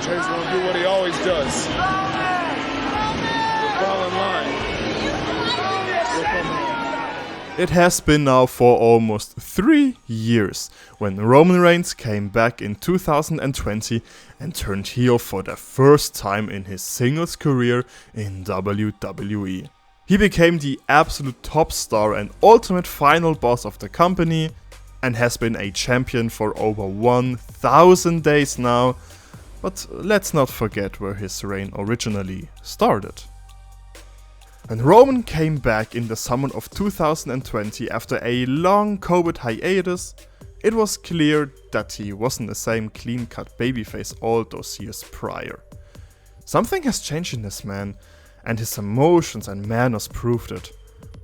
Jey's gonna do what he always does. We'll fall in line. We'll come home. It has been now for almost 3 years when Roman Reigns came back in 2020 and turned heel for the first time in his singles career in WWE. He became the absolute top star and ultimate final boss of the company and has been a champion for over 1000 days now, but let's not forget where his reign originally started. When Roman came back in the summer of 2020 after a long COVID hiatus, it was clear that he wasn't the same clean-cut babyface all those years prior. Something has changed in this man, and his emotions and manners proved it.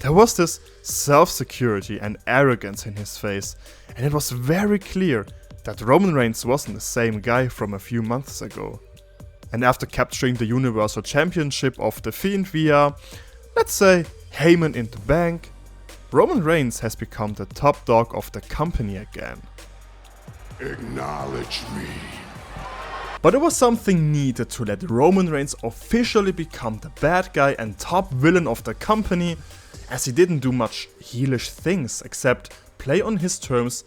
There was this self-security and arrogance in his face, and it was very clear that Roman Reigns wasn't the same guy from a few months ago. And after capturing the Universal Championship of The Fiend via, let's say, Heyman in the Bank, Roman Reigns has become the top dog of the company again. Acknowledge me. But there was something needed to let Roman Reigns officially become the bad guy and top villain of the company, as he didn't do much heelish things except play on his terms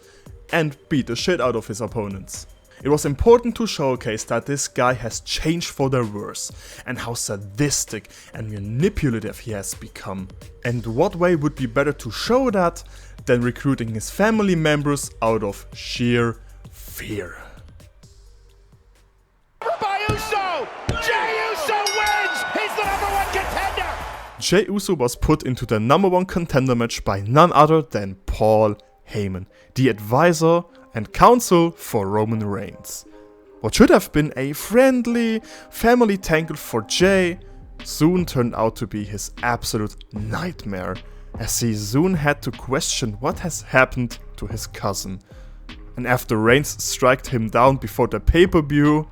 and beat the shit out of his opponents. It was important to showcase that this guy has changed for the worse, and how sadistic and manipulative he has become. And what way would be better to show that than recruiting his family members out of sheer fear. By Uso! Jey Uso wins! He's the #1 contender! Jey Uso was put into the #1 contender match by none other than Paul Heyman, the advisor and counsel for Roman Reigns. What should have been a friendly family tangle for Jey soon turned out to be his absolute nightmare, as he soon had to question what has happened to his cousin. And after Reigns struck him down before the pay-per-view,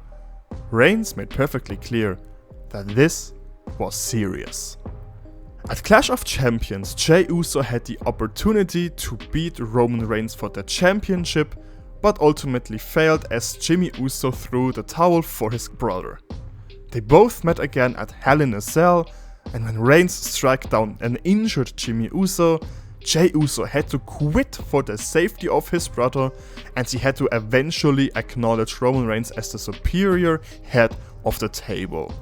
Reigns made perfectly clear that this was serious. At Clash of Champions, Jey Uso had the opportunity to beat Roman Reigns for the championship, but ultimately failed as Jimmy Uso threw the towel for his brother. They both met again at Hell in a Cell, and when Reigns struck down an injured Jimmy Uso, Jey Uso had to quit for the safety of his brother, and he had to eventually acknowledge Roman Reigns as the superior head of the table.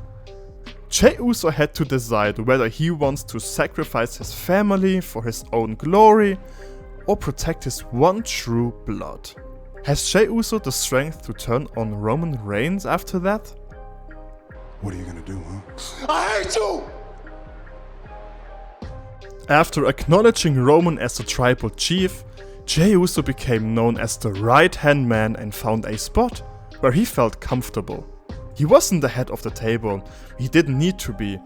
Jey Uso had to decide whether he wants to sacrifice his family for his own glory or protect his one true blood. Has Jey Uso the strength to turn on Roman Reigns after that? What are you gonna do, huh? I hate you! After acknowledging Roman as the tribal chief, Jey Uso became known as the right-hand man and found a spot where he felt comfortable. He wasn't the head of the table, he didn't need to be,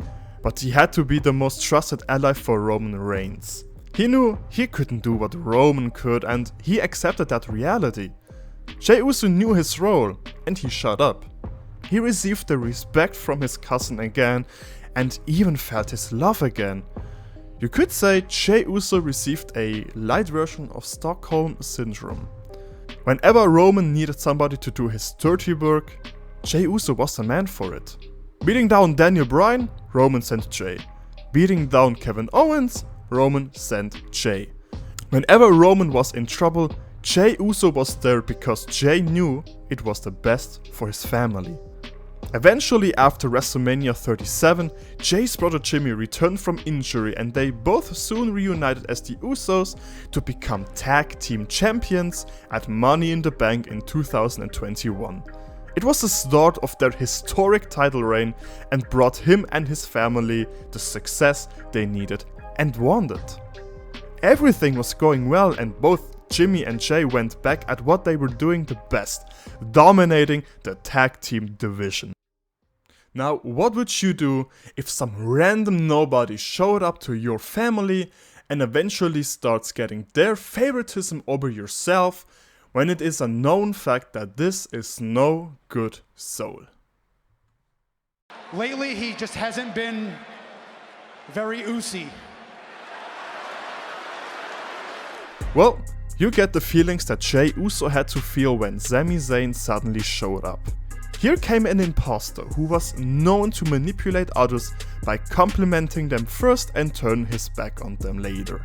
but he had to be the most trusted ally for Roman Reigns. He knew he couldn't do what Roman could, and he accepted that reality. Jey Uso knew his role, and he shut up. He received the respect from his cousin again, and even felt his love again. You could say Jey Uso received a light version of Stockholm Syndrome. Whenever Roman needed somebody to do his dirty work, Jey Uso was the man for it. Beating down Daniel Bryan, Roman sent Jey. Beating down Kevin Owens, Roman sent Jey. Whenever Roman was in trouble, Jey Uso was there because Jey knew it was the best for his family. Eventually, after WrestleMania 37, Jey's brother Jimmy returned from injury, and they both soon reunited as the Usos to become tag team champions at Money in the Bank in 2021. It was the start of their historic title reign and brought him and his family the success they needed and wanted. Everything was going well, and both Jimmy and Jey went back at what they were doing the best, dominating the tag team division. Now, what would you do if some random nobody showed up to your family and eventually starts getting their favoritism over yourself, when it is a known fact that this is no good soul? Lately, he just hasn't been very Usy. Well, you get the feelings that Jey Uso had to feel when Sami Zayn suddenly showed up. Here came an imposter who was known to manipulate others by complimenting them first and turn his back on them later.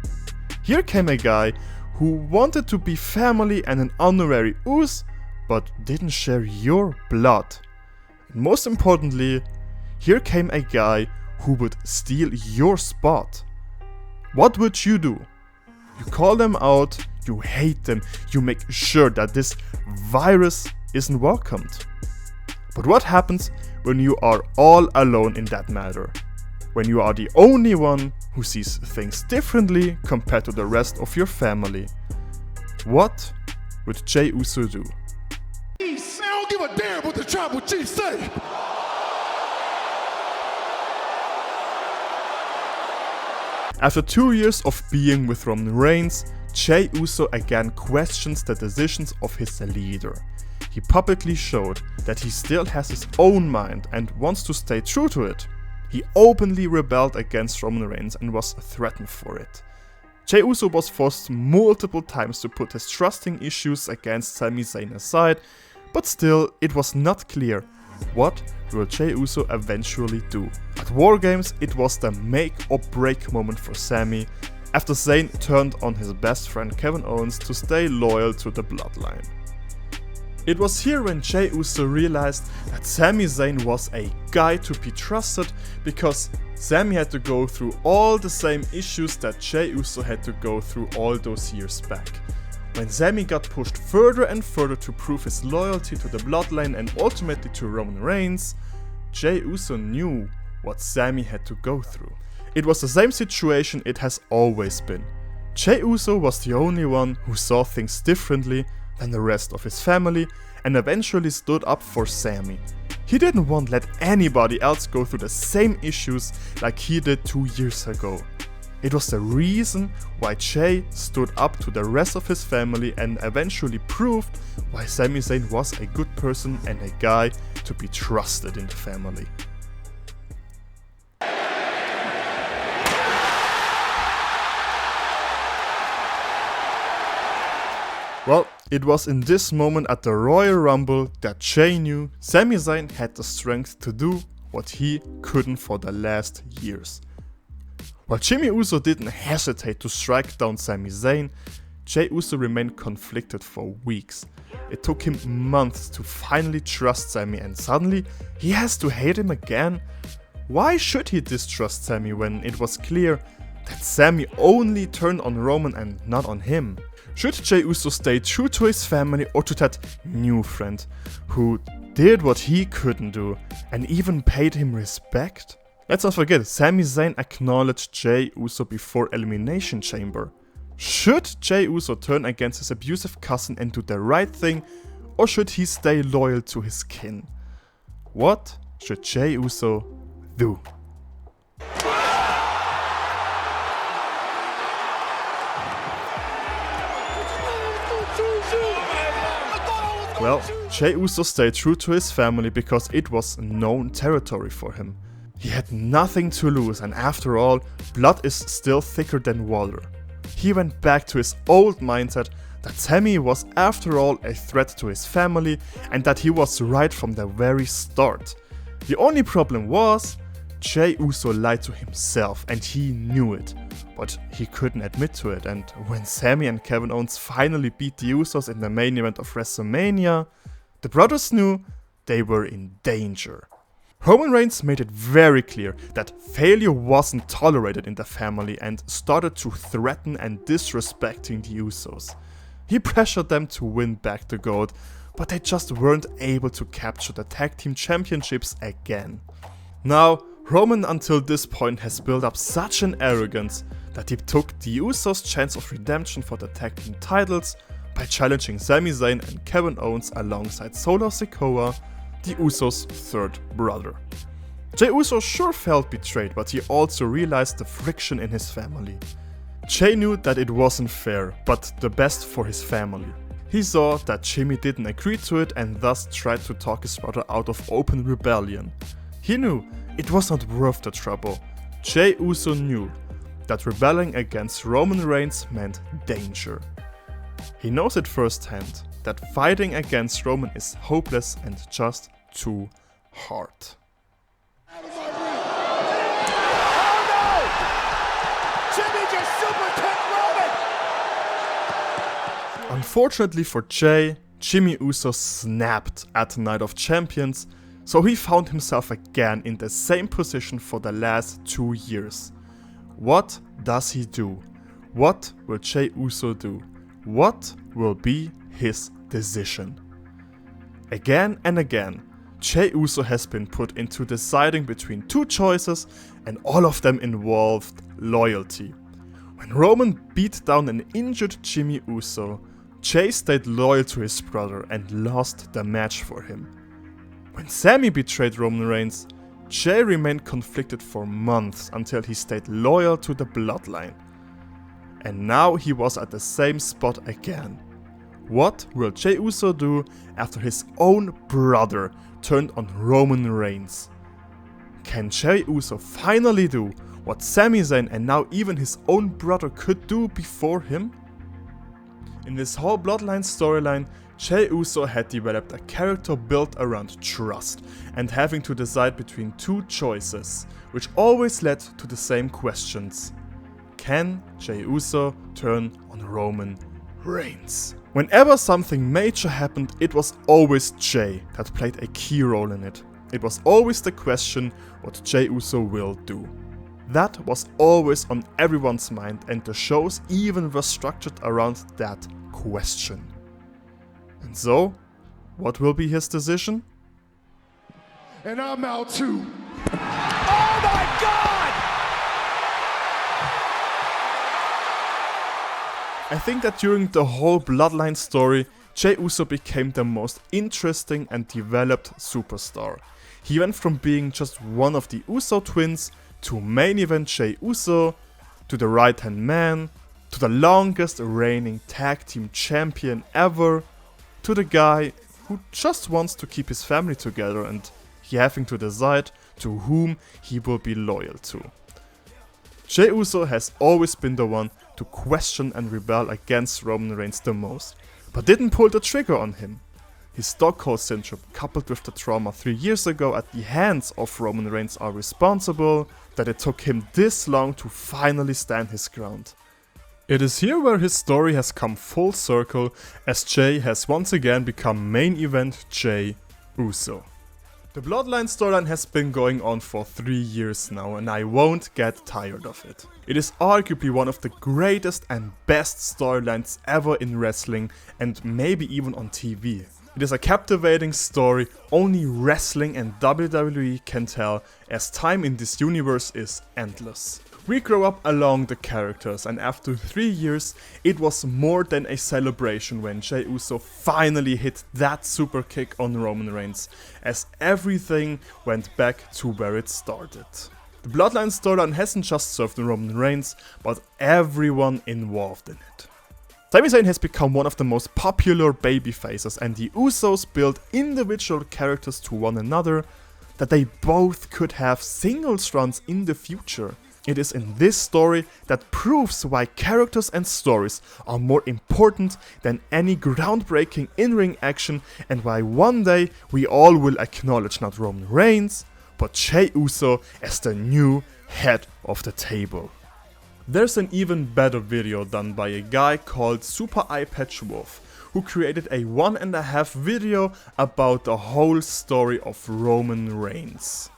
Here came a guy who wanted to be family and an honorary Uso, but didn't share your blood. And most importantly, here came a guy who would steal your spot. What would you do? You call them out, you hate them, you make sure that this virus isn't welcomed. But what happens when you are all alone in that matter? When you are the only one who sees things differently compared to the rest of your family? What would Jey Uso do? I don't give a damn what the tribal chief say. After 2 years of being with Roman Reigns, Jey Uso again questions the decisions of his leader. He publicly showed that he still has his own mind and wants to stay true to it. He openly rebelled against Roman Reigns and was threatened for it. Jey Uso was forced multiple times to put his trusting issues against Sami Zayn aside, but still it was not clear what will Jey Uso eventually do. At War Games it was the make or break moment for Sami, after Zayn turned on his best friend Kevin Owens to stay loyal to the Bloodline. It was here when Jey Uso realized that Sami Zayn was a guy to be trusted, because Sami had to go through all the same issues that Jey Uso had to go through all those years back. When Sami got pushed further and further to prove his loyalty to the Bloodline and ultimately to Roman Reigns, Jey Uso knew what Sami had to go through. It was the same situation it has always been. Jey Uso was the only one who saw things differently than the rest of his family and eventually stood up for Sami. He didn't want to let anybody else go through the same issues like he did 2 years ago. It was the reason why Jey stood up to the rest of his family and eventually proved why Sami Zayn was a good person and a guy to be trusted in the family. Well, it was in this moment at the Royal Rumble that Jey knew Sami Zayn had the strength to do what he couldn't for the last years. While Jimmy Uso didn't hesitate to strike down Sami Zayn, Jey Uso remained conflicted for weeks. It took him months to finally trust Sami, and suddenly he has to hate him again? Why should he distrust Sami when it was clear that Sami only turned on Roman and not on him? Should Jey Uso stay true to his family or to that new friend who did what he couldn't do and even paid him respect? Let's not forget, Sami Zayn acknowledged Jey Uso before Elimination Chamber. Should Jey Uso turn against his abusive cousin and do the right thing, or should he stay loyal to his kin? What should Jey Uso do? Well, Jey Uso stayed true to his family because it was known territory for him. He had nothing to lose, and after all, blood is still thicker than water. He went back to his old mindset that Sami was after all a threat to his family and that he was right from the very start. The only problem was, Jey Uso lied to himself and he knew it, but he couldn't admit to it, and when Sami and Kevin Owens finally beat the Usos in the main event of WrestleMania, the brothers knew they were in danger. Roman Reigns made it very clear that failure wasn't tolerated in the family and started to threaten and disrespecting the Usos. He pressured them to win back the gold, but they just weren't able to capture the tag team championships again. Now, Roman until this point has built up such an arrogance that he took the Usos' chance of redemption for the tag team titles by challenging Sami Zayn and Kevin Owens alongside Solo Sikoa, the Usos' third brother. Jey Uso sure felt betrayed, but he also realized the friction in his family. Jey knew that it wasn't fair, but the best for his family. He saw that Jimmy didn't agree to it and thus tried to talk his brother out of open rebellion. He knew it was not worth the trouble. Jey Uso knew that rebelling against Roman Reigns meant danger. He knows it firsthand that fighting against Roman is hopeless and just too hard. Jimmy just super kicked Roman! Unfortunately for Jey, Jimmy Uso snapped at the Night of Champions, so he found himself again in the same position for the last 2 years. What does he do? What will Jey Uso do? What will be his decision? Again and again, Jey Uso has been put into deciding between 2 choices, and all of them involved loyalty. When Roman beat down an injured Jimmy Uso, Jey stayed loyal to his brother and lost the match for him. When Sami betrayed Roman Reigns, Jey remained conflicted for months until he stayed loyal to the Bloodline. And now he was at the same spot again. What will Jey Uso do after his own brother turned on Roman Reigns? Can Jey Uso finally do what Sami Zayn and now even his own brother could do before him? In this whole Bloodline storyline, Jey Uso had developed a character built around trust and having to decide between 2 choices, which always led to the same questions. Can Jey Uso turn on Roman Reigns? Whenever something major happened, it was always Jey that played a key role in it. It was always the question what Jey Uso will do. That was always on everyone's mind, and the shows even were structured around that question. And so, what will be his decision? And I'm out too. Oh my God! I think that during the whole Bloodline story, Jey Uso became the most interesting and developed superstar. He went from being just one of the Uso twins to main event Jey Uso, to the right hand man, to the longest reigning tag team champion ever, to the guy who just wants to keep his family together and he having to decide to whom he will be loyal to. Jey Uso has always been the one to question and rebel against Roman Reigns the most, but didn't pull the trigger on him. His Stockholm syndrome coupled with the trauma 3 years ago at the hands of Roman Reigns are responsible that it took him this long to finally stand his ground. It is here where his story has come full circle, as Jey has once again become main event Jey Uso. The Bloodline storyline has been going on for 3 years now, and I won't get tired of it. It is arguably one of the greatest and best storylines ever in wrestling, and maybe even on TV. It is a captivating story only wrestling and WWE can tell, as time in this universe is endless. We grow up along the characters, and after 3 years it was more than a celebration when Jey Uso finally hit that super kick on Roman Reigns, as everything went back to where it started. The Bloodline storyline hasn't just served Roman Reigns, but everyone involved in it. Sami Zayn has become one of the most popular babyfaces, and the Usos built individual characters to one another that they both could have singles runs in the future. It is in this story that proves why characters and stories are more important than any groundbreaking in-ring action, and why one day we all will acknowledge not Roman Reigns, but Jey Uso as the new head of the table. There's an even better video done by a guy called Super Eye Patch Wolf, who created a 1.5 video about the whole story of Roman Reigns.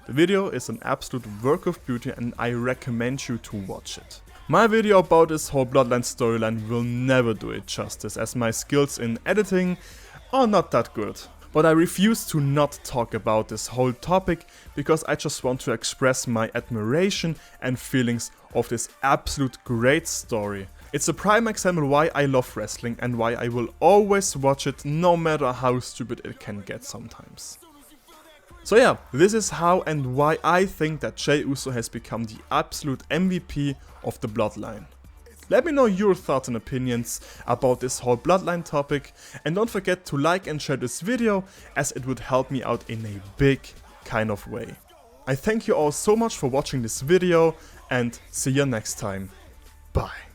The video is an absolute work of beauty and I recommend you to watch it. My video about this whole Bloodline storyline will never do it justice, as my skills in editing are not that good. But I refuse to not talk about this whole topic because I just want to express my admiration and feelings of this absolute great story. It's a prime example why I love wrestling and why I will always watch it, no matter how stupid it can get sometimes. So yeah, this is how and why I think that Jey Uso has become the absolute MVP of the Bloodline. Let me know your thoughts and opinions about this whole Bloodline topic, and don't forget to like and share this video, as it would help me out in a big kind of way. I thank you all so much for watching this video, and see you next time. Bye.